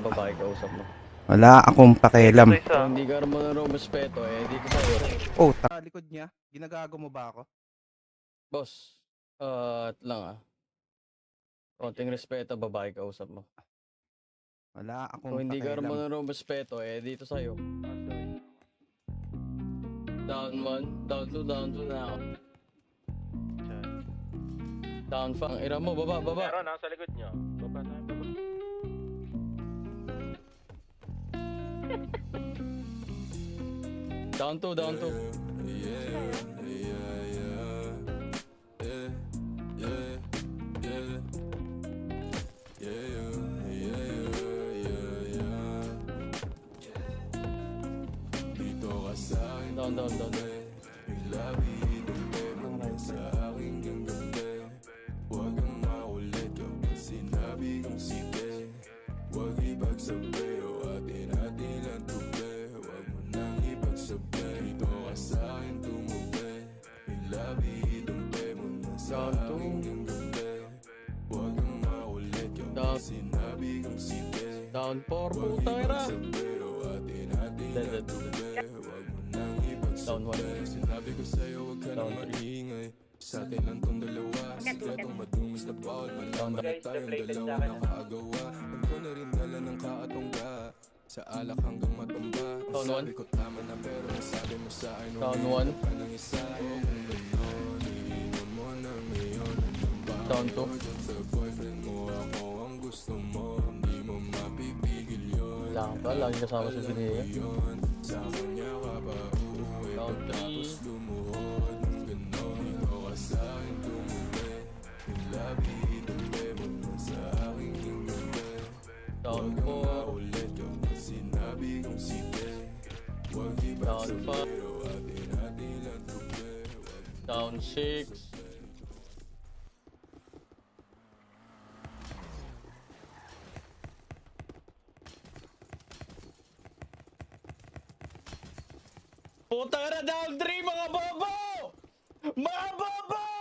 babae kausap mo. Wala akong pakialam. Kung hindi ka naman ng respeto, dito sa'yo. Oh, likod niya. Ginagago mo ba ako? Boss, lang konting respeto, babae kausap mo. Wala Kung akong hindi ka pakialam. naman ng respeto, dito sa'yo. Down 1, down 2, down 2 na ako. Down 5. Ang ira mo, baba. Meron, nasa likod nyo. Baba na, baba. Down 2, down 2. Down. Down 4, putang ina. Dead. Down 1. Down 3. Sa atin lang tong dalawa, sikretong madumis na bawal malaman na tayong dalawa nakagawa. Huwag ko na rin dala ng kaatongga, sa alak hanggang matumba. Down 1. Sabi ko tama na pero nasabi mo sa akin Down 1. pa ng isa. O kung gano'n, iinom mo na ngayon. Down 2. Dyan sa boyfriend mo, ako ang gusto mo. Hindi mo mapipigil yun. Lang ka, lagi kasama sa sinaya. Yun, sa kanya ka ba uuwi? Down 3. Tapos lumuhod ng gano'n. Ikaw ka sa akin tumuwi. Yung labi, tumpe mo na sa aking yung gabi. Down Huwag 4. ulit kapag sinabi kong sige. Huwag Down 5. pero atin lang tupe. Down 6. Puta na, down 3 mga bobo! Mga bobo!